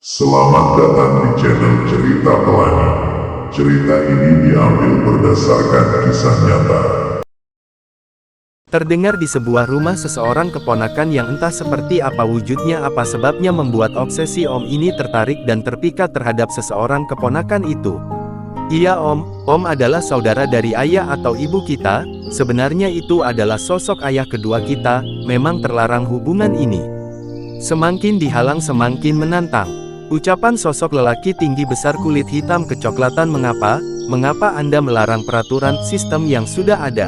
Selamat datang di channel Cerita Pelangi. Cerita ini diambil berdasarkan kisah nyata. Terdengar di sebuah rumah seseorang keponakan yang entah seperti apa wujudnya apa sebabnya membuat obsesi Om ini tertarik dan terpikat terhadap seseorang keponakan itu. Iya Om adalah saudara dari ayah atau ibu kita, sebenarnya itu adalah sosok ayah kedua kita, memang terlarang hubungan ini. Semakin dihalang semakin menantang. Ucapan sosok lelaki tinggi besar kulit hitam kecoklatan mengapa Anda melarang peraturan sistem yang sudah ada?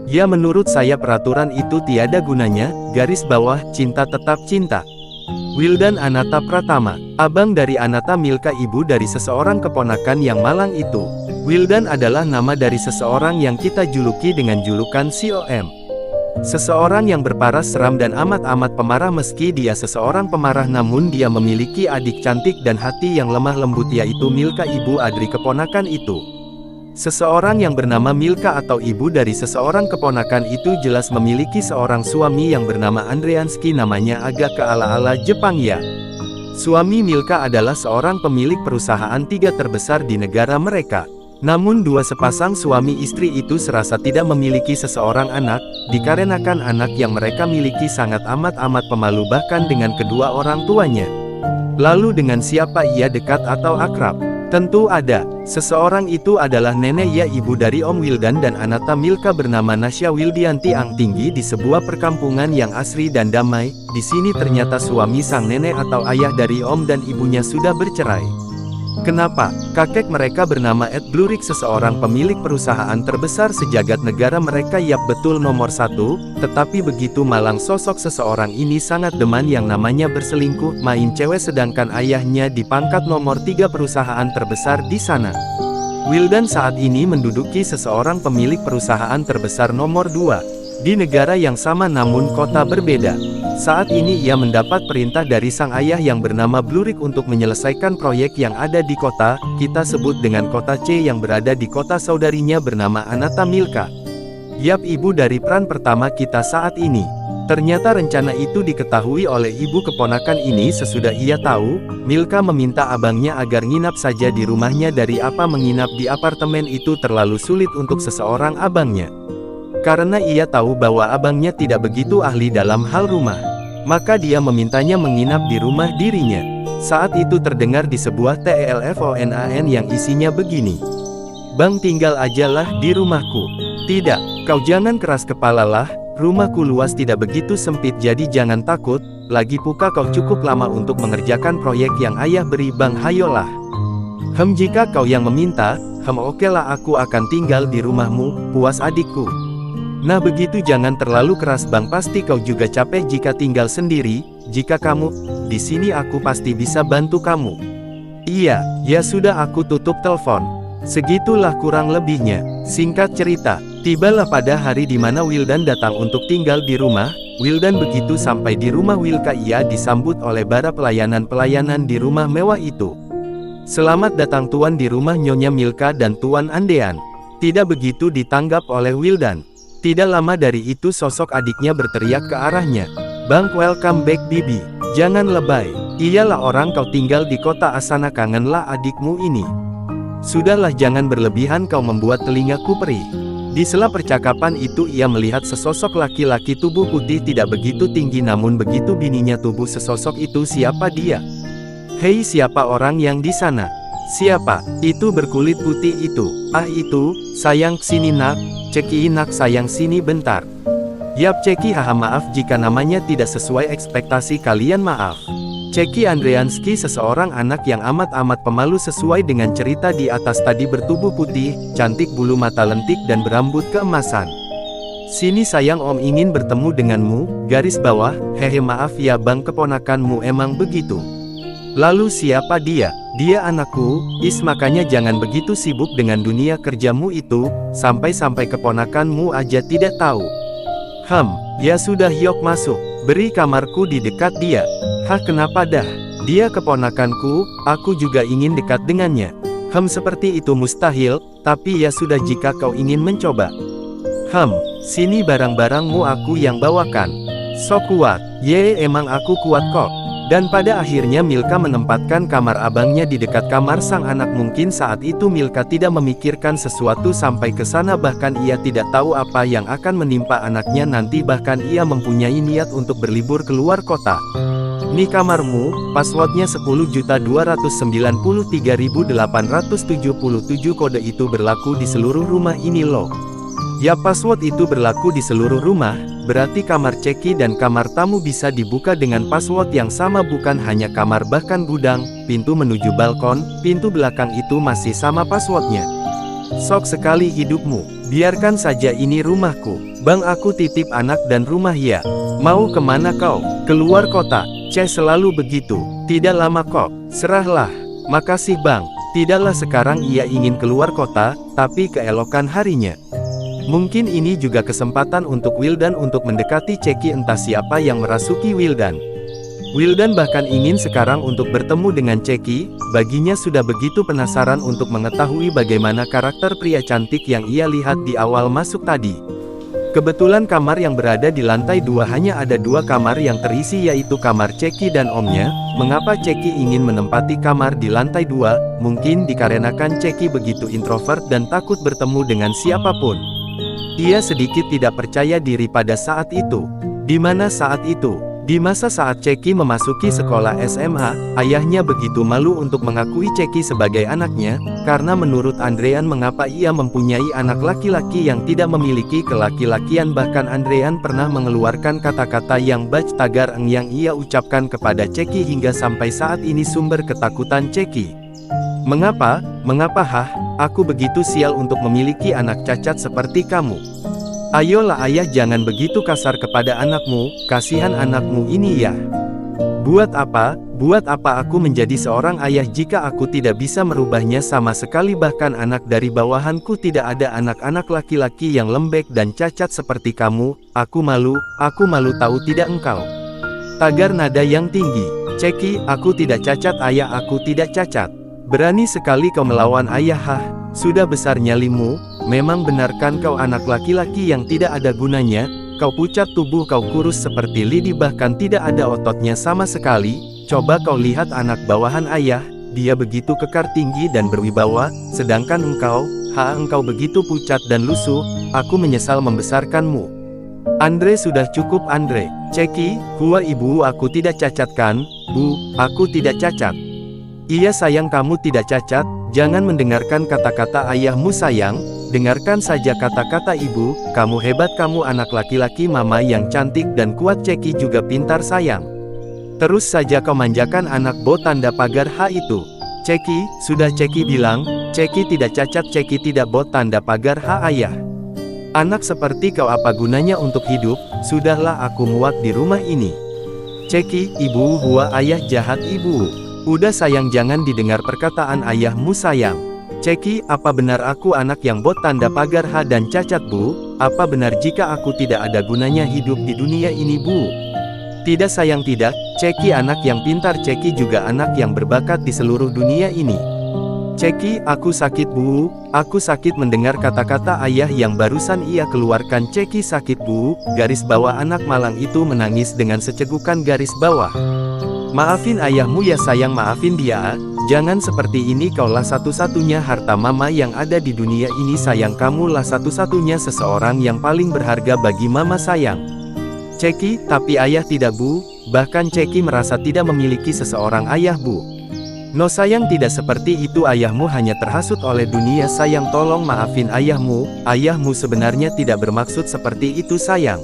Ya menurut saya peraturan itu tiada gunanya, garis bawah, cinta tetap cinta. Wildan Anata Pratama, abang dari Anata Milka ibu dari seseorang keponakan yang malang itu. Wildan adalah nama dari seseorang yang kita juluki dengan julukan COM. Seseorang yang berparas seram dan amat-amat pemarah meski dia seseorang pemarah namun dia memiliki adik cantik dan hati yang lemah lembut yaitu Milka ibu Adri keponakan itu. Seseorang yang bernama Milka atau ibu dari seseorang keponakan itu jelas memiliki seorang suami yang bernama Andreansky namanya agak ke ala-ala Jepang ya. Suami Milka adalah seorang pemilik perusahaan 3 terbesar di negara mereka. Namun dua sepasang suami istri itu serasa tidak memiliki seseorang anak, dikarenakan anak yang mereka miliki sangat amat-amat pemalu bahkan dengan kedua orang tuanya. Lalu dengan siapa ia dekat atau akrab? Tentu ada. Seseorang itu adalah nenek ya ibu dari Om Wildan dan Anata Milka bernama Nasya Wildianti Ang tinggi di sebuah perkampungan yang asri dan damai. Di sini ternyata suami sang nenek atau ayah dari Om dan ibunya sudah bercerai. Kenapa? Kakek mereka bernama Ed Blurik seseorang pemilik perusahaan terbesar sejagat negara mereka yap betul nomor 1, tetapi begitu malang sosok seseorang ini sangat deman yang namanya berselingkuh, main cewek sedangkan ayahnya di pangkat nomor 3 perusahaan terbesar di sana. Wildan saat ini menduduki seseorang pemilik perusahaan terbesar nomor 2. Di negara yang sama namun kota berbeda. Saat ini ia mendapat perintah dari sang ayah yang bernama Blurik untuk menyelesaikan proyek yang ada di kota, kita sebut dengan kota C yang berada di kota saudarinya bernama Anata Milka. Yap ibu dari peran pertama kita saat ini. Ternyata rencana itu diketahui oleh ibu keponakan ini sesudah ia tahu, Milka meminta abangnya agar nginap saja di rumahnya dari apa menginap di apartemen itu terlalu sulit untuk seseorang abangnya. Karena ia tahu bahwa abangnya tidak begitu ahli dalam hal rumah. Maka dia memintanya menginap di rumah dirinya. Saat itu terdengar di sebuah teleponan yang isinya begini. Bang tinggal ajalah di rumahku. Tidak, kau jangan keras kepalalah, rumahku luas tidak begitu sempit jadi jangan takut, lagi pula kau cukup lama untuk mengerjakan proyek yang ayah beri bang hayolah. Jika kau yang meminta, okelah aku akan tinggal di rumahmu, puas adikku. Nah begitu jangan terlalu keras bang pasti kau juga capek jika tinggal sendiri, jika kamu di sini aku pasti bisa bantu kamu. Iya, ya sudah aku tutup telepon. Segitulah kurang lebihnya. Singkat cerita, tibalah pada hari di mana Wildan datang untuk tinggal di rumah. Wildan begitu sampai di rumah Wilka ia disambut oleh para pelayanan-pelayanan di rumah mewah itu. Selamat datang tuan di rumah Nyonya Milka dan Tuan Andean. Tidak begitu ditanggap oleh Wildan. Tidak lama dari itu sosok adiknya berteriak ke arahnya. Bang welcome back Bibi. Jangan lebay. Iyalah orang kau tinggal di kota Asana kangenlah adikmu ini. Sudahlah jangan berlebihan kau membuat telingaku perih. Di sela percakapan itu ia melihat sesosok laki-laki tubuh putih tidak begitu tinggi namun begitu bininya tubuh sesosok itu siapa dia? Hei siapa orang yang di sana? Siapa? Itu berkulit putih itu. Ah itu, sayang sini nak. Ceki nak sayang sini bentar. Yap Ceki haha maaf jika namanya tidak sesuai ekspektasi kalian maaf. Ceki Andreansky seseorang anak yang amat-amat pemalu sesuai dengan cerita di atas tadi bertubuh putih, cantik bulu mata lentik dan berambut keemasan. Sini sayang om ingin bertemu denganmu, garis bawah, hehe maaf ya bang keponakanmu emang begitu. Lalu siapa dia? Dia anakku, makanya jangan begitu sibuk dengan dunia kerjamu itu, sampai-sampai keponakanmu aja tidak tahu. Ya sudah yok masuk, beri kamarku di dekat dia. Hah kenapa dah? Dia keponakanku, aku juga ingin dekat dengannya. Seperti itu mustahil, tapi ya sudah jika kau ingin mencoba. Sini barang-barangmu aku yang bawakan. So kuat, emang aku kuat kok. Dan pada akhirnya Milka menempatkan kamar abangnya di dekat kamar sang anak. Mungkin saat itu Milka tidak memikirkan sesuatu sampai ke sana, bahkan ia tidak tahu apa yang akan menimpa anaknya nanti, bahkan ia mempunyai niat untuk berlibur keluar kota. Ini kamarmu, passwordnya 10.293.877 kode itu berlaku di seluruh rumah ini loh. Ya, password itu berlaku di seluruh rumah, berarti kamar Ceki dan kamar tamu bisa dibuka dengan password yang sama, bukan hanya kamar bahkan gudang, pintu menuju balkon, pintu belakang itu masih sama passwordnya. Sok sekali hidupmu, biarkan saja ini rumahku. Bang, aku titip anak dan rumah ya. Mau kemana kau? Keluar kota? Selalu begitu, tidak lama kok, serahlah. Makasih bang. Tidaklah sekarang ia ingin keluar kota, tapi keelokan harinya. Mungkin ini juga kesempatan untuk Wildan untuk mendekati Ceki, entah siapa yang merasuki Wildan. Wildan bahkan ingin sekarang untuk bertemu dengan Ceki, baginya sudah begitu penasaran untuk mengetahui bagaimana karakter pria cantik yang ia lihat di awal masuk tadi. Kebetulan kamar yang berada di lantai 2 hanya ada 2 kamar yang terisi, yaitu kamar Ceki dan omnya. Mengapa Ceki ingin menempati kamar di lantai 2? Mungkin dikarenakan Ceki begitu introvert dan takut bertemu dengan siapapun. Ia sedikit tidak percaya diri pada saat itu. Di mana saat itu? Di masa saat Ceki memasuki sekolah SMA, ayahnya begitu malu untuk mengakui Ceki sebagai anaknya, karena menurut Andrean mengapa ia mempunyai anak laki-laki yang tidak memiliki kelaki-lakian. Bahkan Andrean pernah mengeluarkan kata-kata yang baj tagar yang ia ucapkan kepada Ceki hingga sampai saat ini sumber ketakutan Ceki. Mengapa? Mengapa aku begitu sial untuk memiliki anak cacat seperti kamu. Ayolah ayah, jangan begitu kasar kepada anakmu, kasihan anakmu ini ya. Buat apa aku menjadi seorang ayah jika aku tidak bisa merubahnya sama sekali, bahkan anak dari bawahanku tidak ada anak-anak laki-laki yang lembek dan cacat seperti kamu. Aku malu tahu tidak engkau. Tagar nada yang tinggi. Ceki, aku tidak cacat ayah, aku tidak cacat. Berani sekali kau melawan ayah. Sudah besar nyalimu, memang benarkan kau anak laki-laki yang tidak ada gunanya. Kau pucat tubuh, kau kurus seperti lidi, bahkan tidak ada ototnya sama sekali. Coba kau lihat anak bawahan ayah, dia begitu kekar, tinggi dan berwibawa, sedangkan engkau begitu pucat dan lusuh. Aku menyesal membesarkanmu. Andre, sudah cukup Andre. Ceki, ibu aku tidak cacat kan? Bu, aku tidak cacat. Iya sayang, kamu tidak cacat. Jangan mendengarkan kata-kata ayahmu sayang, dengarkan saja kata-kata ibu. Kamu hebat, kamu anak laki-laki mama yang cantik dan kuat. Ceki juga pintar sayang. Terus saja kau manjakan anak bo tanda pagar itu. Ceki, sudah Ceki bilang, Ceki tidak cacat, Ceki tidak bo tanda pagar ayah. Anak seperti kau apa gunanya untuk hidup? Sudahlah, aku muak di rumah ini. Ceki, ibu ayah jahat ibu. Udah sayang, jangan didengar perkataan ayahmu sayang. Ceki, apa benar aku anak yang bot tanda pagar dan cacat bu? Apa benar jika aku tidak ada gunanya hidup di dunia ini bu? Tidak sayang, tidak. Ceki anak yang pintar, Ceki juga anak yang berbakat di seluruh dunia ini. Ceki, aku sakit bu, aku sakit mendengar kata-kata ayah yang barusan ia keluarkan. Ceki sakit bu. Garis bawah anak malang itu menangis dengan secegukan garis bawah. Maafin ayahmu ya sayang, maafin dia. Jangan seperti ini, kaulah satu-satunya harta mama yang ada di dunia ini sayang. Kamulah satu-satunya seseorang yang paling berharga bagi mama sayang. Ceki, tapi ayah tidak bu. Bahkan Ceki merasa tidak memiliki seseorang ayah bu. No sayang, tidak seperti itu, ayahmu hanya terhasut oleh dunia sayang. Tolong maafin ayahmu. Ayahmu sebenarnya tidak bermaksud seperti itu sayang.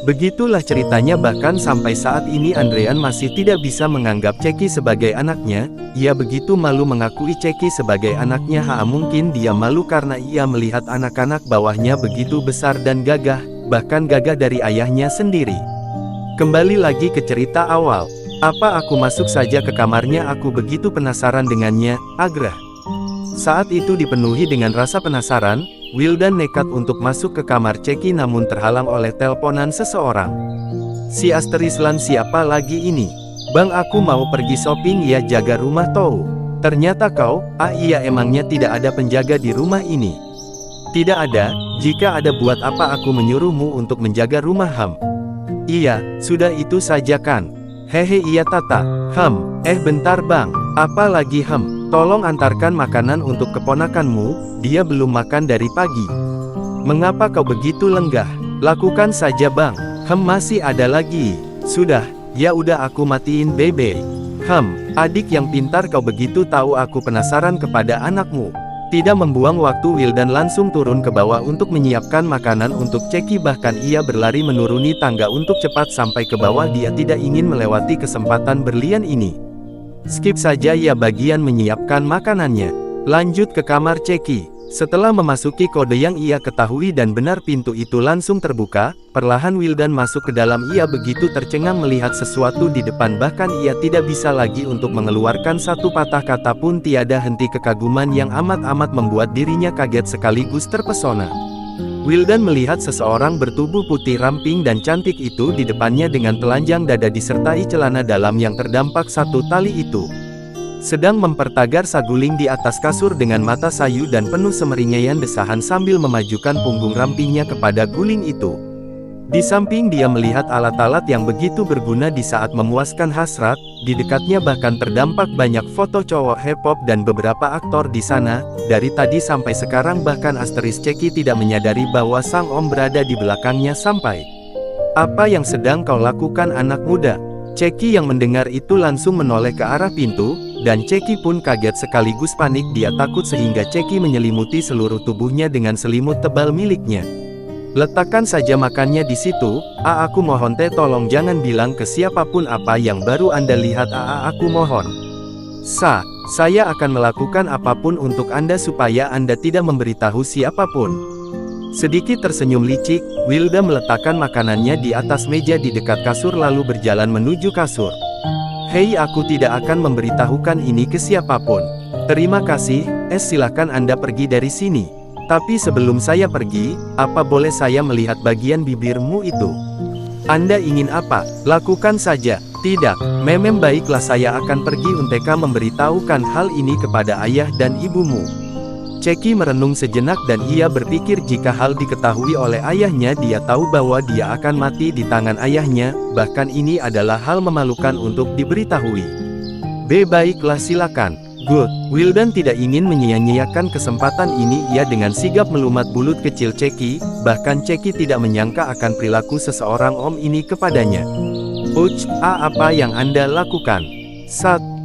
Begitulah ceritanya. Bahkan sampai saat ini Andrean masih tidak bisa menganggap Ceki sebagai anaknya. Ia begitu malu mengakui Ceki sebagai anaknya. Mungkin dia malu karena ia melihat anak-anak bawahnya begitu besar dan gagah, bahkan gagah dari ayahnya sendiri. Kembali lagi ke cerita awal. Apa aku masuk saja ke kamarnya? Aku begitu penasaran dengannya. Agrah. Saat itu dipenuhi dengan rasa penasaran, Wildan nekat untuk masuk ke kamar Ceki namun terhalang oleh teleponan seseorang. Si Asterislan, siapa lagi ini? Bang, aku mau pergi shopping ya, jaga rumah toh. Ternyata kau, iya emangnya tidak ada penjaga di rumah ini? Tidak ada, jika ada buat apa aku menyuruhmu untuk menjaga rumah Iya, sudah itu saja kan? Hehe iya Tata. Bentar bang. Apa lagi Tolong antarkan makanan untuk keponakanmu, dia belum makan dari pagi. Mengapa kau begitu lenggah? Lakukan saja bang. Masih ada lagi. Sudah, ya udah aku matiin bebe. Adik yang pintar kau begitu tahu aku penasaran kepada anakmu. Tidak membuang waktu Wildan langsung turun ke bawah untuk menyiapkan makanan untuk Ceki, bahkan ia berlari menuruni tangga untuk cepat sampai ke bawah. Dia tidak ingin melewati kesempatan berlian ini. Skip saja ya bagian menyiapkan makanannya. Lanjut ke kamar Ceki. Setelah memasuki kode yang ia ketahui dan benar, pintu itu langsung terbuka. Perlahan Wildan masuk ke dalam. Ia begitu tercengang melihat sesuatu di depan, bahkan ia tidak bisa lagi untuk mengeluarkan satu patah kata pun. Tiada henti kekaguman yang amat-amat membuat dirinya kaget sekaligus terpesona. Wildan melihat seseorang bertubuh putih ramping dan cantik itu di depannya dengan telanjang dada disertai celana dalam yang terdampak satu tali itu. Sedang mempertagar saguling di atas kasur dengan mata sayu dan penuh semeringaian desahan sambil memajukan punggung rampingnya kepada guling itu. Di samping dia melihat alat-alat yang begitu berguna di saat memuaskan hasrat. Di dekatnya bahkan terdampak banyak foto cowok H-pop dan beberapa aktor di sana. Dari tadi sampai sekarang bahkan asteris Ceki tidak menyadari bahwa sang om berada di belakangnya sampai. Apa yang sedang kau lakukan anak muda? Ceki yang mendengar itu langsung menoleh ke arah pintu, dan Ceki pun kaget sekaligus panik. Dia takut sehingga Ceki menyelimuti seluruh tubuhnya dengan selimut tebal miliknya. Letakkan saja makannya di situ. Aku mohon tolong jangan bilang ke siapapun apa yang baru Anda lihat. Aku mohon. Saya akan melakukan apapun untuk Anda supaya Anda tidak memberitahu siapapun. Sedikit tersenyum licik, Wilda meletakkan makanannya di atas meja di dekat kasur lalu berjalan menuju kasur. Hei, aku tidak akan memberitahukan ini ke siapapun. Terima kasih, silakan Anda pergi dari sini. Tapi sebelum saya pergi, apa boleh saya melihat bagian bibirmu itu? Anda ingin apa? Lakukan saja. Tidak, baiklah, saya akan pergi untuk memberitahukan hal ini kepada ayah dan ibumu. Ceki merenung sejenak dan ia berpikir jika hal diketahui oleh ayahnya, dia tahu bahwa dia akan mati di tangan ayahnya, bahkan ini adalah hal memalukan untuk diberitahui. Baiklah silakan. Good. Wildan tidak ingin menyia-nyiakan kesempatan ini. Ia dengan sigap melumat bulut kecil Ceki, bahkan Ceki tidak menyangka akan perilaku seseorang om ini kepadanya. Apa yang Anda lakukan?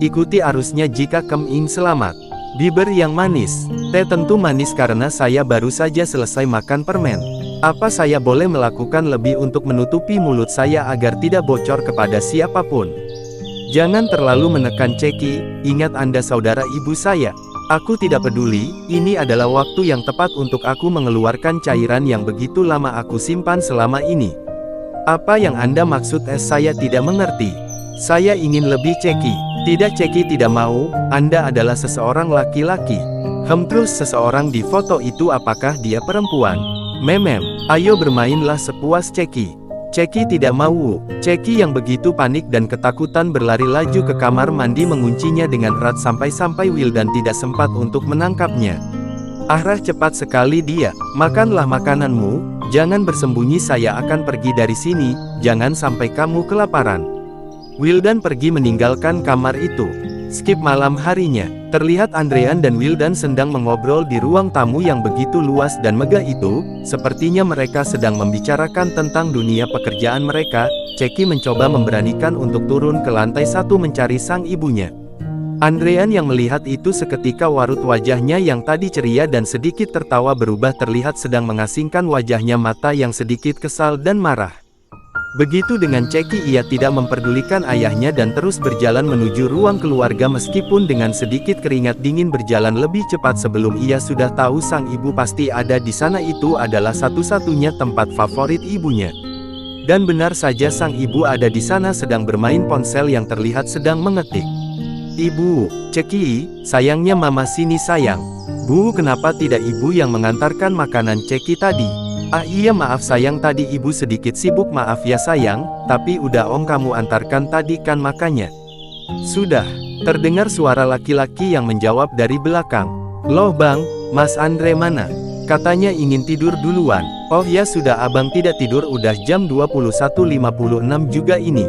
Ikuti arusnya jika ingin selamat. Bibir yang manis. Tentu manis karena saya baru saja selesai makan permen. Apa saya boleh melakukan lebih untuk menutupi mulut saya agar tidak bocor kepada siapapun? Jangan terlalu menekan Ceki, ingat Anda saudara ibu saya. Aku tidak peduli, ini adalah waktu yang tepat untuk aku mengeluarkan cairan yang begitu lama aku simpan selama ini. Apa yang Anda maksud? Saya tidak mengerti. Saya ingin lebih Ceki. Tidak, Ceki tidak mau. Anda adalah seseorang laki-laki. Terus seseorang di foto itu apakah dia perempuan? Ayo bermainlah sepuas Ceki. Ceki tidak mau. Ceki yang begitu panik dan ketakutan berlari laju ke kamar mandi menguncinya dengan erat sampai-sampai Wildan tidak sempat untuk menangkapnya. Cepat sekali dia. Makanlah makananmu. Jangan bersembunyi, saya akan pergi dari sini. Jangan sampai kamu kelaparan. Wildan pergi meninggalkan kamar itu. Skip malam harinya. Terlihat Andrean dan Wildan sedang mengobrol di ruang tamu yang begitu luas dan megah itu. Sepertinya mereka sedang membicarakan tentang dunia pekerjaan mereka. Ceki mencoba memberanikan untuk turun ke lantai 1 mencari sang ibunya. Andrean yang melihat itu seketika warut wajahnya yang tadi ceria dan sedikit tertawa berubah terlihat sedang mengasingkan wajahnya, mata yang sedikit kesal dan marah. Begitu dengan Ceki, ia tidak memperdulikan ayahnya dan terus berjalan menuju ruang keluarga meskipun dengan sedikit keringat dingin berjalan lebih cepat sebelum ia sudah tahu sang ibu pasti ada di sana. Itu adalah satu-satunya tempat favorit ibunya. Dan benar saja sang ibu ada di sana sedang bermain ponsel yang terlihat sedang mengetik. Ibu, Ceki, sayangnya mama sini sayang. Bu, kenapa tidak ibu yang mengantarkan makanan Ceki tadi? Iya maaf sayang, tadi ibu sedikit sibuk. Maaf ya sayang, tapi udah om kamu antarkan tadi kan makanya. Sudah, terdengar suara laki-laki yang menjawab dari belakang. Loh bang, Mas Andre mana? Katanya ingin tidur duluan. Oh ya sudah, abang tidak tidur udah jam 21.56 juga ini.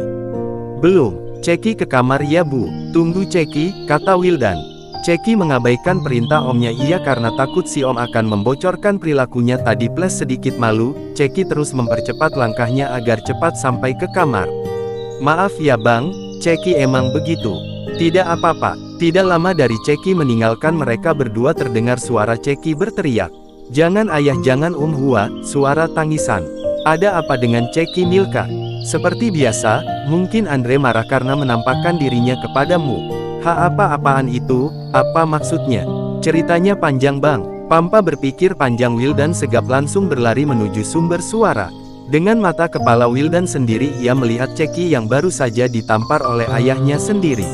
Belum, Ceki ke kamar ya bu. Tunggu Ceki, kata Wildan. Ceki mengabaikan perintah omnya ia karena takut si om akan membocorkan perilakunya tadi plus sedikit malu, Ceki terus mempercepat langkahnya agar cepat sampai ke kamar. Maaf ya bang, Ceki emang begitu. Tidak apa-apa. Tidak lama dari Ceki meninggalkan mereka berdua terdengar suara Ceki berteriak. Jangan ayah jangan Hua, suara tangisan. Ada apa dengan Ceki Milka? Seperti biasa, mungkin Andre marah karena menampakkan dirinya kepadamu. Apa-apaan itu, apa maksudnya? Ceritanya panjang bang. Pampa berpikir panjang Wildan segap langsung berlari menuju sumber suara. Dengan mata kepala Wildan sendiri ia melihat Ceki yang baru saja ditampar oleh ayahnya sendiri.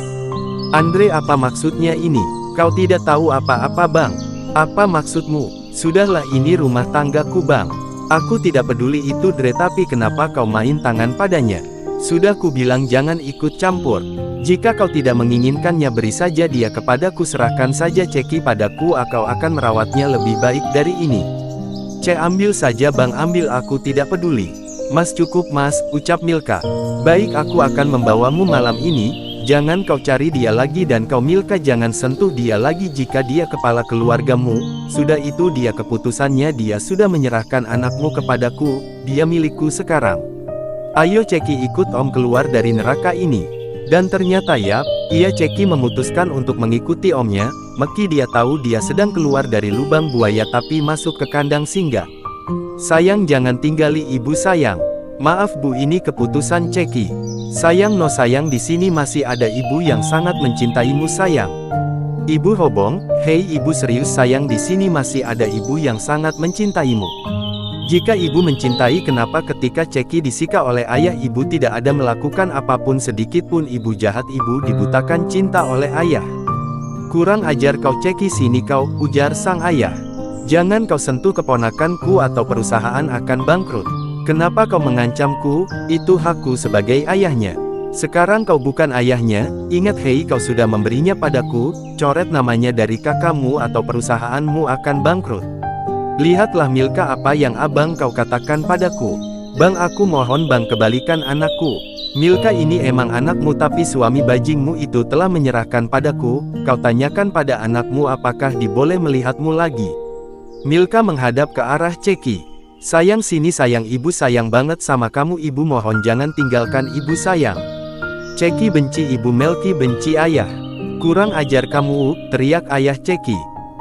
Andre apa maksudnya ini? Kau tidak tahu apa-apa bang? Apa maksudmu? Sudahlah ini rumah tanggaku bang. Aku tidak peduli itu Dre tapi kenapa kau main tangan padanya? Sudah ku bilang jangan ikut campur. Jika kau tidak menginginkannya beri saja dia kepadaku serahkan saja Ceki padaku aku akan merawatnya lebih baik dari ini. Ambil saja bang ambil aku tidak peduli. Mas cukup mas, ucap Milka. Baik aku akan membawamu malam ini, jangan kau cari dia lagi dan kau Milka jangan sentuh dia lagi jika dia kepala keluargamu, sudah itu dia keputusannya dia sudah menyerahkan anakmu kepadaku, dia milikku sekarang. Ayo Ceki ikut om keluar dari neraka ini. Dan ternyata ya, ia Ceki memutuskan untuk mengikuti omnya, meski dia tahu dia sedang keluar dari lubang buaya tapi masuk ke kandang singa. Sayang jangan tinggali ibu sayang. Maaf bu ini keputusan Ceki. Sayang no sayang di sini masih ada ibu yang sangat mencintaimu sayang. Ibu Hobong, hei ibu serius sayang di sini masih ada ibu yang sangat mencintaimu. Jika ibu mencintai kenapa ketika Ceki disika oleh ayah ibu tidak ada melakukan apapun sedikit pun ibu jahat ibu dibutakan cinta oleh ayah. Kurang ajar kau Ceki sini kau, ujar sang ayah. Jangan kau sentuh keponakanku atau perusahaan akan bangkrut. Kenapa kau mengancamku, itu hakku sebagai ayahnya. Sekarang kau bukan ayahnya, ingat hei kau sudah memberinya padaku, coret namanya dari kakakmu atau perusahaanmu akan bangkrut. Lihatlah Milka apa yang abang kau katakan padaku. Bang aku mohon bang kembalikan anakku. Milka ini emang anakmu tapi suami bajingmu itu telah menyerahkan padaku, kau tanyakan pada anakmu apakah diboleh melihatmu lagi. Milka menghadap ke arah Ceki. Sayang sini sayang ibu sayang banget sama kamu ibu mohon jangan tinggalkan ibu sayang. Ceki benci ibu Melki benci ayah. Kurang ajar kamu, teriak ayah Ceki.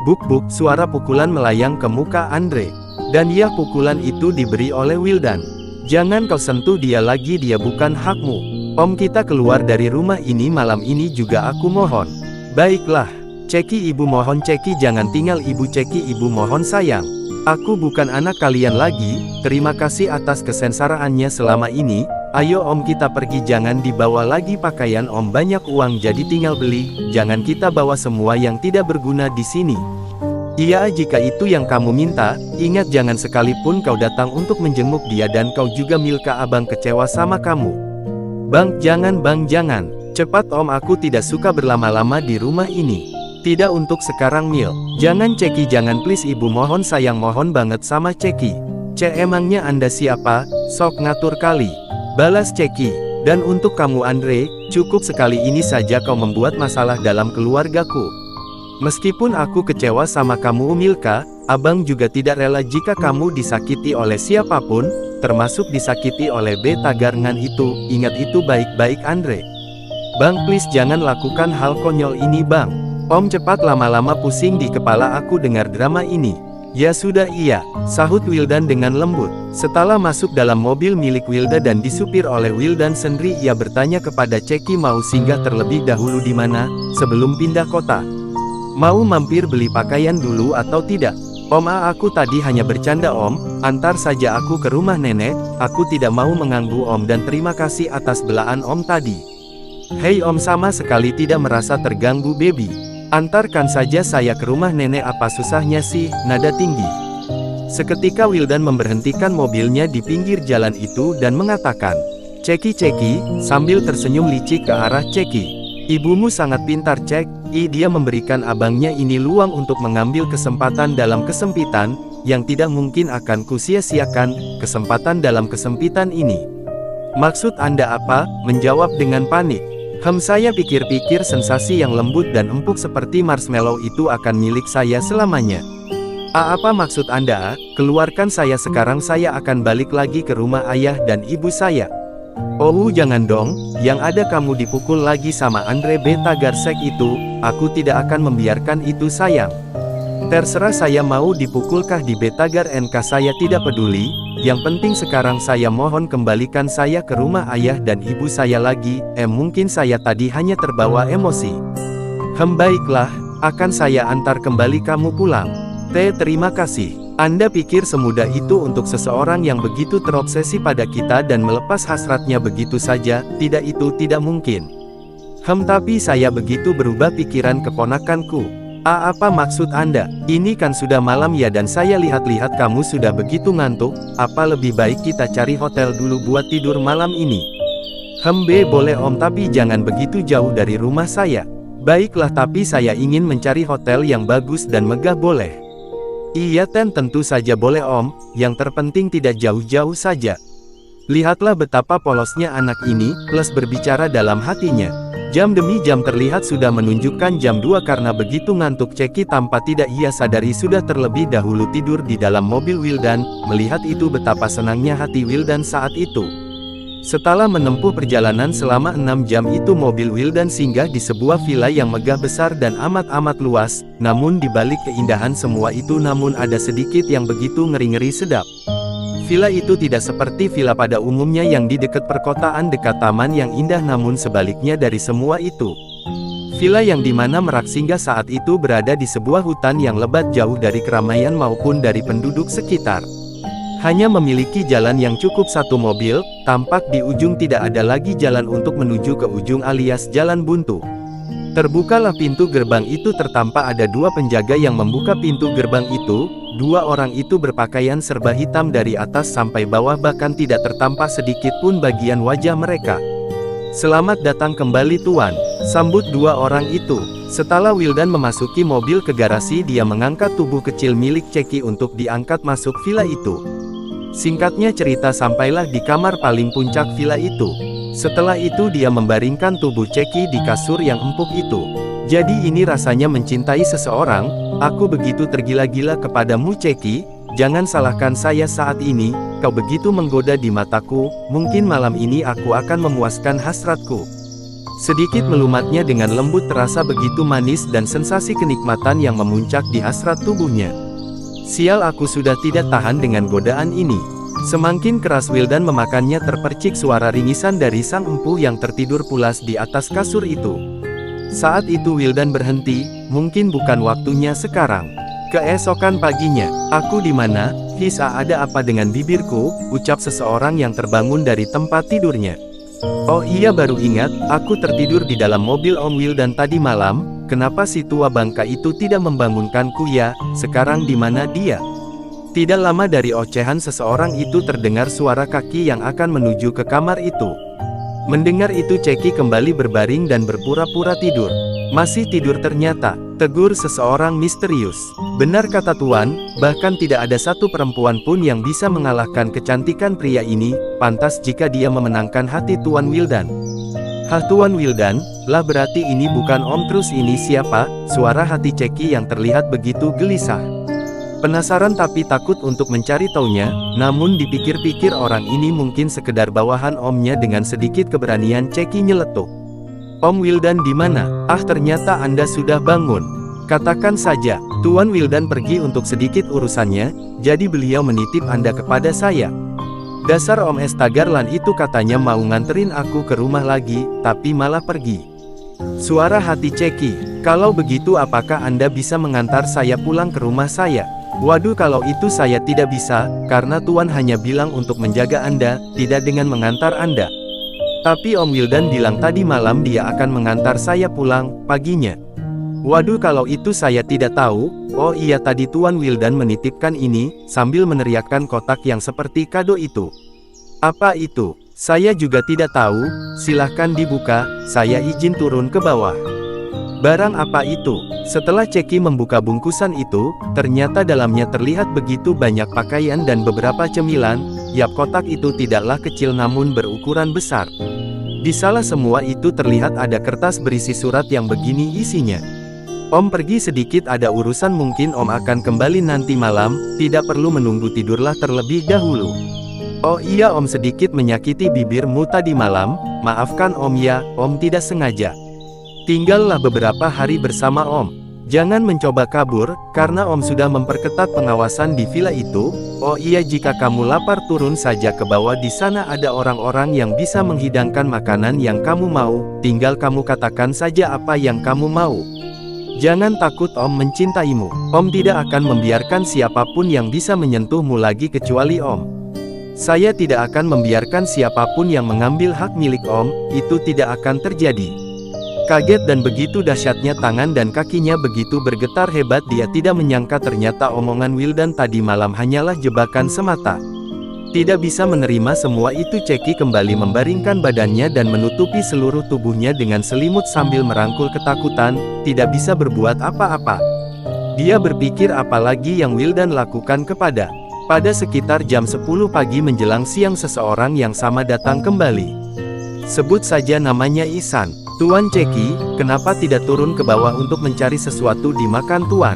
Buk-buk, suara pukulan melayang ke muka Andre. Dan ya pukulan itu diberi oleh Wildan. Jangan kau sentuh dia lagi dia bukan hakmu. Om kita keluar dari rumah ini malam ini juga aku mohon. Baiklah. Ceki ibu mohon Ceki jangan tinggal ibu Ceki ibu mohon sayang. Aku bukan anak kalian lagi, terima kasih atas kesensaraannya selama ini. Ayo om kita pergi jangan dibawa lagi pakaian om banyak uang jadi tinggal beli, jangan kita bawa semua yang tidak berguna di sini. Iya jika itu yang kamu minta, ingat jangan sekalipun kau datang untuk menjenguk dia dan kau juga Milka abang kecewa sama kamu. Bang jangan, cepat om aku tidak suka berlama-lama di rumah ini. Tidak untuk sekarang Mil, jangan Ceki jangan please ibu mohon sayang mohon banget sama Ceki. Emangnya anda siapa, sok ngatur kali. Balas Ceki, dan untuk kamu Andre, cukup sekali ini saja kau membuat masalah dalam keluargaku. Meskipun aku kecewa sama kamu Milka, abang juga tidak rela jika kamu disakiti oleh siapapun, termasuk disakiti oleh beta garngan itu, ingat itu baik-baik Andre. Bang please jangan lakukan hal konyol ini bang. Om cepat lama-lama pusing di kepala aku dengar drama ini. Ya sudah iya, sahut Wildan dengan lembut. Setelah masuk dalam mobil milik Wilda dan disupir oleh Wildan sendiri ia bertanya kepada Ceki mau singgah terlebih dahulu di mana, sebelum pindah kota. Mau mampir beli pakaian dulu atau tidak? Om aku tadi hanya bercanda om, antar saja aku ke rumah nenek, aku tidak mau mengganggu om dan terima kasih atas belaan om tadi. Hei om sama sekali tidak merasa terganggu baby. Antarkan saja saya ke rumah nenek apa susahnya sih, nada tinggi. Seketika Wildan memberhentikan mobilnya di pinggir jalan itu dan mengatakan, Ceki sambil tersenyum licik ke arah Ceki. Ibumu sangat pintar Cek, dia memberikan abangnya ini luang untuk mengambil kesempatan dalam kesempitan, yang tidak mungkin akan kusia-siakan, kesempatan dalam kesempitan ini. Maksud Anda apa? Menjawab dengan panik. Saya pikir-pikir sensasi yang lembut dan empuk seperti marshmallow itu akan milik saya selamanya. Apa maksud Anda? Keluarkan saya sekarang, saya akan balik lagi ke rumah ayah dan ibu saya. Oh jangan dong, yang ada kamu dipukul lagi sama Andre Betagarsek itu, aku tidak akan membiarkan itu sayang. Terserah saya mau dipukulkah di Betagar NK, saya tidak peduli, yang penting sekarang saya mohon kembalikan saya ke rumah ayah dan ibu saya lagi. Mungkin saya tadi hanya terbawa emosi. Baiklah, akan saya antar kembali kamu pulang. Terima kasih. Anda pikir semudah itu untuk seseorang yang begitu terobsesi pada kita dan melepas hasratnya begitu saja? Tidak, itu tidak mungkin. Tapi saya begitu berubah pikiran keponakanku. Apa maksud Anda? Ini kan sudah malam ya, dan saya lihat-lihat kamu sudah begitu ngantuk. Apa lebih baik kita cari hotel dulu buat tidur malam ini? Boleh Om, tapi jangan begitu jauh dari rumah saya. Baiklah, tapi saya ingin mencari hotel yang bagus dan megah, boleh? Iya tentu saja boleh Om, yang terpenting tidak jauh-jauh saja. Lihatlah betapa polosnya anak ini, plus berbicara dalam hatinya. Jam demi jam terlihat sudah menunjukkan jam 2 karena begitu ngantuk Ceki tanpa tidak ia sadari sudah terlebih dahulu tidur di dalam mobil Wildan. Melihat itu betapa senangnya hati Wildan saat itu. Setelah menempuh perjalanan selama 6 jam itu, mobil Wildan singgah di sebuah villa yang megah besar dan amat-amat luas. Namun di balik keindahan semua itu namun ada sedikit yang begitu ngeri-ngeri sedap. Villa itu tidak seperti villa pada umumnya yang di dekat perkotaan dekat taman yang indah, namun sebaliknya dari semua itu. Villa yang dimana Merak singgah saat itu berada di sebuah hutan yang lebat jauh dari keramaian maupun dari penduduk sekitar. Hanya memiliki jalan yang cukup satu mobil, tampak di ujung tidak ada lagi jalan untuk menuju ke ujung alias jalan buntu. Terbukalah pintu gerbang itu, tertampak ada 2 penjaga yang membuka pintu gerbang itu. 2 orang itu berpakaian serba hitam dari atas sampai bawah, bahkan tidak tertampak sedikit pun bagian wajah mereka. Selamat datang kembali Tuan, sambut 2 orang itu. Setelah Wildan memasuki mobil ke garasi, dia mengangkat tubuh kecil milik Ceki untuk diangkat masuk villa itu. Singkatnya cerita, sampailah di kamar paling puncak villa itu. Setelah itu dia membaringkan tubuh Ceki di kasur yang empuk itu. Jadi ini rasanya mencintai seseorang. Aku begitu tergila-gila kepadamu Ceki. Jangan salahkan saya saat ini, kau begitu menggoda di mataku. Mungkin malam ini aku akan memuaskan hasratku. Sedikit melumatnya dengan lembut, terasa begitu manis dan sensasi kenikmatan yang memuncak di hasrat tubuhnya. Sial, aku sudah tidak tahan dengan godaan ini. Semakin keras Wildan memakannya, terpercik suara ringisan dari sang empu yang tertidur pulas di atas kasur itu. Saat itu Wildan berhenti, mungkin bukan waktunya sekarang. Keesokan paginya, aku di mana? Hisa, ada apa dengan bibirku? Ucap seseorang yang terbangun dari tempat tidurnya. Oh iya, baru ingat, aku tertidur di dalam mobil Om Wildan tadi malam. Kenapa si tua bangka itu tidak membangunkanku ya? Sekarang di mana dia? Tidak lama dari ocehan seseorang itu terdengar suara kaki yang akan menuju ke kamar itu. Mendengar itu Ceki kembali berbaring dan berpura-pura tidur. Masih tidur ternyata, tegur seseorang misterius. Benar kata Tuan, bahkan tidak ada satu perempuan pun yang bisa mengalahkan kecantikan pria ini. Pantas jika dia memenangkan hati Tuan Wildan. Hah, Tuan Wildan? Lah berarti ini bukan Om, terus ini siapa? Suara hati Ceki yang terlihat begitu gelisah. Penasaran tapi takut untuk mencari taunya, namun dipikir-pikir orang ini mungkin sekedar bawahan omnya. Dengan sedikit keberanian Ceki nyeletuk. Om Wildan di mana? Ah, ternyata Anda sudah bangun. Katakan saja, Tuan Wildan pergi untuk sedikit urusannya, jadi beliau menitip Anda kepada saya. Dasar Om Estagarlan itu katanya mau nganterin aku ke rumah lagi, tapi malah pergi. Suara hati Ceki, kalau begitu apakah Anda bisa mengantar saya pulang ke rumah saya? Waduh, kalau itu saya tidak bisa, karena Tuan hanya bilang untuk menjaga Anda, tidak dengan mengantar Anda. Tapi Om Wildan bilang tadi malam dia akan mengantar saya pulang, paginya. Waduh, kalau itu saya tidak tahu. Oh iya, tadi Tuan Wildan menitipkan ini, sambil meneriakkan kotak yang seperti kado itu. Apa itu? Saya juga tidak tahu, silahkan dibuka, saya izin turun ke bawah. Barang apa itu? Setelah Ceki membuka bungkusan itu, ternyata dalamnya terlihat begitu banyak pakaian dan beberapa cemilan. Yap, kotak itu tidaklah kecil namun berukuran besar. Di salah semua itu terlihat ada kertas berisi surat yang begini isinya. Om pergi sedikit, ada urusan, mungkin Om akan kembali nanti malam, tidak perlu menunggu, tidurlah terlebih dahulu. Oh iya Om, sedikit menyakiti bibirmu tadi malam, maafkan Om ya, Om tidak sengaja. Tinggallah beberapa hari bersama Om. Jangan mencoba kabur, karena Om sudah memperketat pengawasan di villa itu. Oh iya, jika kamu lapar turun saja ke bawah, di sana ada orang-orang yang bisa menghidangkan makanan yang kamu mau, tinggal kamu katakan saja apa yang kamu mau. Jangan takut, Om mencintaimu. Om tidak akan membiarkan siapapun yang bisa menyentuhmu lagi kecuali Om. Saya tidak akan membiarkan siapapun yang mengambil hak milik Om, itu tidak akan terjadi. Kaget dan begitu dahsyatnya tangan dan kakinya begitu bergetar hebat, dia tidak menyangka ternyata omongan Wildan tadi malam hanyalah jebakan semata. Tidak bisa menerima semua itu, Ceki kembali membaringkan badannya dan menutupi seluruh tubuhnya dengan selimut sambil merangkul ketakutan, tidak bisa berbuat apa-apa. Dia berpikir apalagi yang Wildan lakukan kepada. Pada sekitar jam 10 pagi menjelang siang, seseorang yang sama datang kembali. Sebut saja namanya Ihsan. Tuan Ceki, kenapa tidak turun ke bawah untuk mencari sesuatu dimakan Tuan?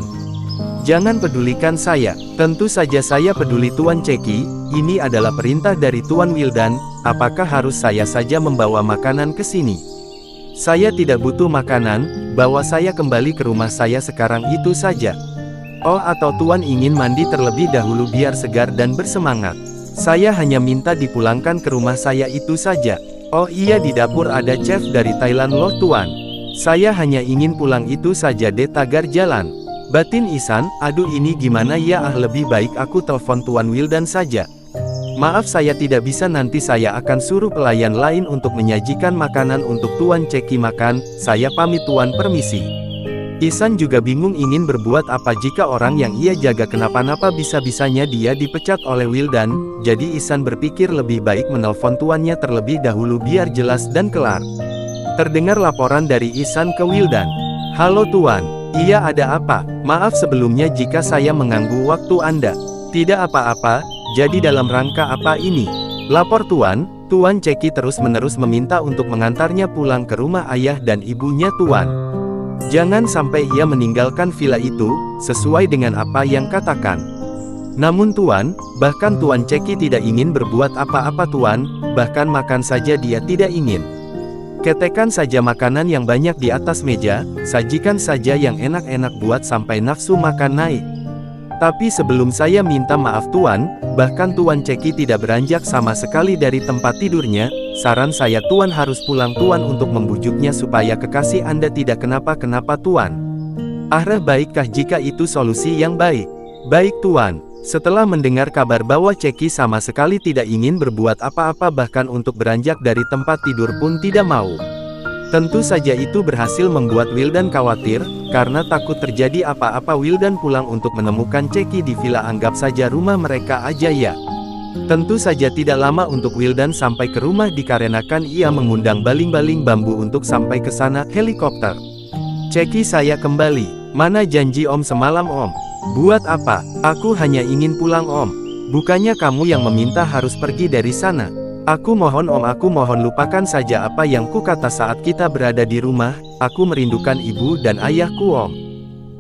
Jangan pedulikan saya. Tentu saja saya peduli Tuan Ceki, ini adalah perintah dari Tuan Wildan, apakah harus saya saja membawa makanan ke sini? Saya tidak butuh makanan, bawa saya kembali ke rumah saya sekarang itu saja. Oh, atau Tuan ingin mandi terlebih dahulu biar segar dan bersemangat? Saya hanya minta dipulangkan ke rumah saya itu saja. Oh iya, di dapur ada chef dari Thailand loh Tuan. Saya hanya ingin pulang itu saja deh, tagar jalan. Batin Ihsan, aduh ini gimana ya, lebih baik aku telepon Tuan Wildan saja. Maaf saya tidak bisa, nanti saya akan suruh pelayan lain untuk menyajikan makanan untuk Tuan Ceki makan, saya pamit Tuan, permisi. Ihsan juga bingung ingin berbuat apa jika orang yang ia jaga kenapa-napa, bisa-bisanya dia dipecat oleh Wildan, jadi Ihsan berpikir lebih baik menelpon tuannya terlebih dahulu biar jelas dan kelar. Terdengar laporan dari Ihsan ke Wildan. Halo Tuan, iya ada apa? Maaf sebelumnya jika saya mengganggu waktu Anda. Tidak apa-apa, jadi dalam rangka apa ini? Lapor Tuan, Tuan Ceki terus-menerus meminta untuk mengantarnya pulang ke rumah ayah dan ibunya Tuan. Jangan sampai ia meninggalkan villa itu, sesuai dengan apa yang katakan. Namun Tuan, bahkan Tuan Ceki tidak ingin berbuat apa-apa Tuan, bahkan makan saja dia tidak ingin. Ketekkan saja makanan yang banyak di atas meja, sajikan saja yang enak-enak buat sampai nafsu makan naik. Tapi sebelum saya minta maaf Tuan, bahkan Tuan Ceki tidak beranjak sama sekali dari tempat tidurnya. Saran saya Tuan harus pulang Tuan untuk membujuknya supaya kekasih Anda tidak kenapa-kenapa Tuan. Baikkah jika itu solusi yang baik? Baik Tuan. Setelah mendengar kabar bahwa Ceki sama sekali tidak ingin berbuat apa-apa, bahkan untuk beranjak dari tempat tidur pun tidak mau. Tentu saja itu berhasil membuat Wildan khawatir, karena takut terjadi apa-apa Wildan pulang untuk menemukan Ceki di villa, anggap saja rumah mereka aja ya. Tentu saja tidak lama untuk Wildan sampai ke rumah dikarenakan ia mengundang baling-baling bambu untuk sampai ke sana helikopter. Ceki, saya kembali. Mana janji Om semalam Om? Buat apa? Aku hanya ingin pulang Om. Bukannya kamu yang meminta harus pergi dari sana. Aku mohon Om, aku mohon lupakan saja apa yang kukata saat kita berada di rumah. Aku merindukan ibu dan ayahku Om.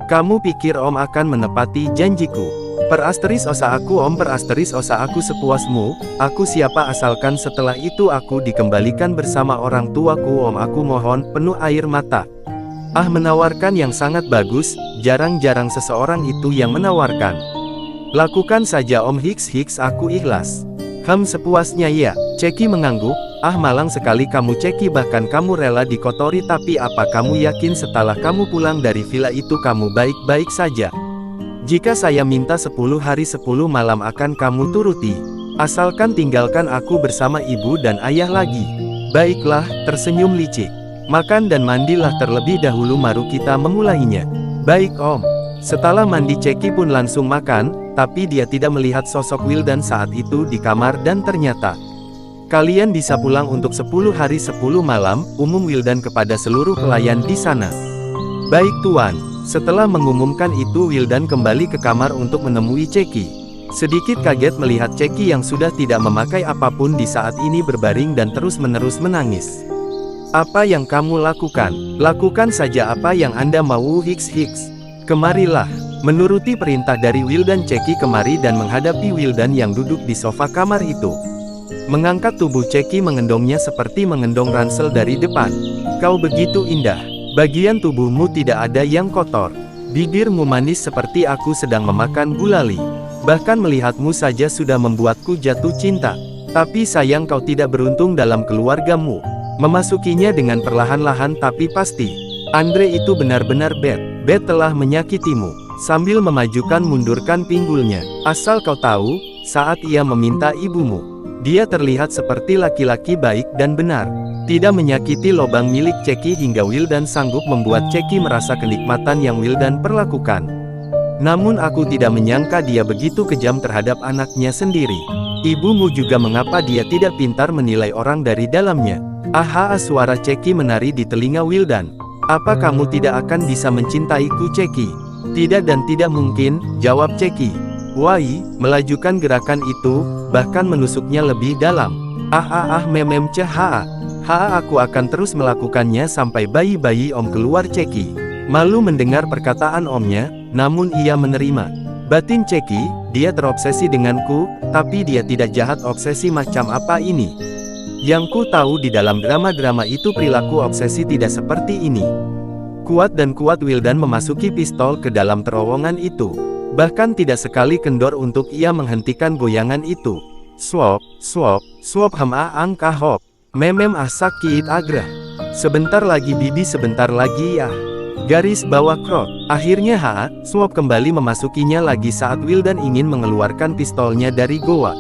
Kamu pikir Om akan menepati janjiku? Osa aku Om, osa aku sepuasmu, aku siapa asalkan setelah itu aku dikembalikan bersama orang tuaku Om, aku mohon, penuh air mata. Menawarkan yang sangat bagus, jarang-jarang seseorang itu yang menawarkan. Lakukan saja Om, hiks aku ikhlas. Sepuasnya ya. Ceki mengangguk, malang sekali kamu Ceki, bahkan kamu rela dikotori, tapi apa kamu yakin setelah kamu pulang dari villa itu kamu baik-baik saja? Jika saya minta 10 hari 10 malam akan kamu turuti? Asalkan tinggalkan aku bersama ibu dan ayah lagi. Baiklah, tersenyum licik. Makan dan mandilah terlebih dahulu baru kita memulainya. Baik Om. Setelah mandi Ceki pun langsung makan, tapi dia tidak melihat sosok Wildan saat itu di kamar dan ternyata. Kalian bisa pulang untuk 10 hari 10 malam, umum Wildan kepada seluruh pelayan di sana. Baik Tuan. Setelah mengumumkan itu Wildan kembali ke kamar untuk menemui Ceki. Sedikit kaget melihat Ceki yang sudah tidak memakai apapun di saat ini berbaring dan terus-menerus menangis. Apa yang kamu lakukan? Lakukan saja apa yang Anda mau. Hiks. Kemarilah. Menuruti perintah dari Wildan, Ceki kemari dan menghadapi Wildan yang duduk di sofa kamar itu. Mengangkat tubuh Ceki mengendongnya seperti mengendong ransel dari depan. Kau begitu indah. Bagian tubuhmu tidak ada yang kotor. Bibirmu manis seperti aku sedang memakan gulali. Bahkan melihatmu saja sudah membuatku jatuh cinta. Tapi sayang kau tidak beruntung dalam keluargamu. Memasukinya dengan perlahan-lahan tapi pasti. Andre itu benar-benar bad. Bad telah menyakitimu. Sambil memajukan mundurkan pinggulnya. Asal kau tahu, saat ia meminta ibumu, dia terlihat seperti laki-laki baik dan benar. Tidak menyakiti lobang milik Ceki hingga Wildan sanggup membuat Ceki merasa kenikmatan yang Wildan perlakukan. Namun aku tidak menyangka dia begitu kejam terhadap anaknya sendiri. Ibumu juga mengapa dia tidak pintar menilai orang dari dalamnya. Aha, suara Ceki menari di telinga Wildan. Apa kamu tidak akan bisa mencintaiku Ceki? Tidak dan tidak mungkin, jawab Ceki. Wai, melajukan gerakan itu, bahkan menusuknya lebih dalam. Memem cah. Aku akan terus melakukannya sampai bayi-bayi Om keluar. Ceki malu mendengar perkataan omnya, namun ia menerima. Batin Ceki, dia terobsesi denganku, tapi dia tidak jahat. Obsesi macam apa ini? Yang ku tahu di dalam drama-drama itu perilaku obsesi tidak seperti ini. Kuat dan kuat Wildan memasuki pistol ke dalam terowongan itu. Bahkan tidak sekali kendor untuk ia menghentikan goyangan itu. Swap, angka hop. Memem sakit agrah. Sebentar lagi bibi, sebentar lagi ya. Garis bawah krot. Akhirnya swap kembali memasukinya lagi saat Wildan ingin mengeluarkan pistolnya dari goa.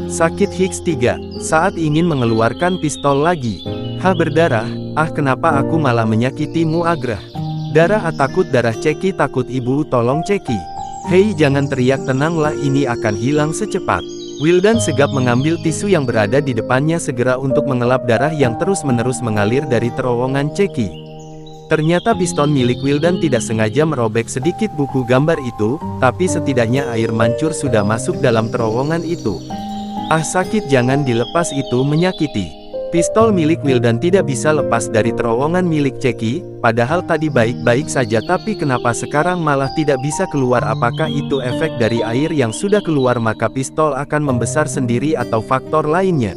Sakit. Hiks 3. Saat ingin mengeluarkan pistol lagi. Berdarah. Kenapa aku malah menyakitimu agrah? Darah. Takut darah. Ceki takut. Ibu tolong Ceki. Hei jangan teriak, tenanglah, ini akan hilang secepat. Wildan segap mengambil tisu yang berada di depannya segera untuk mengelap darah yang terus-menerus mengalir dari terowongan Ceki. Ternyata piston milik Wildan tidak sengaja merobek sedikit buku gambar itu, tapi setidaknya air mancur sudah masuk dalam terowongan itu. Sakit, jangan dilepas, itu menyakiti. Pistol milik Wildan tidak bisa lepas dari terowongan milik Ceki, padahal tadi baik-baik saja tapi kenapa sekarang malah tidak bisa keluar? Apakah itu efek dari air yang sudah keluar maka pistol akan membesar sendiri atau faktor lainnya?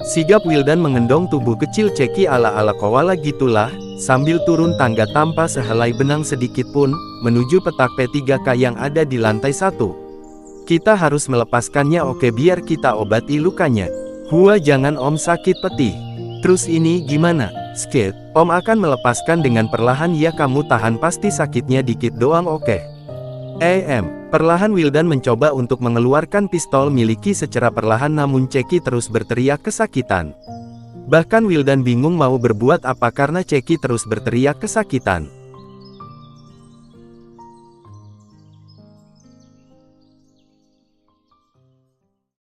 Sigap Wildan mengendong tubuh kecil Ceki ala-ala koala gitulah, sambil turun tangga tanpa sehelai benang sedikit pun, menuju petak P3K yang ada di lantai 1. Kita harus melepaskannya, oke, biar kita obati lukanya. Jangan Om, sakit petih. Terus ini gimana? Skit, Om akan melepaskan dengan perlahan ya, kamu tahan, pasti sakitnya dikit doang, oke? Perlahan Wildan mencoba untuk mengeluarkan pistol miliki secara perlahan namun Ceki terus berteriak kesakitan. Bahkan Wildan bingung mau berbuat apa karena Ceki terus berteriak kesakitan.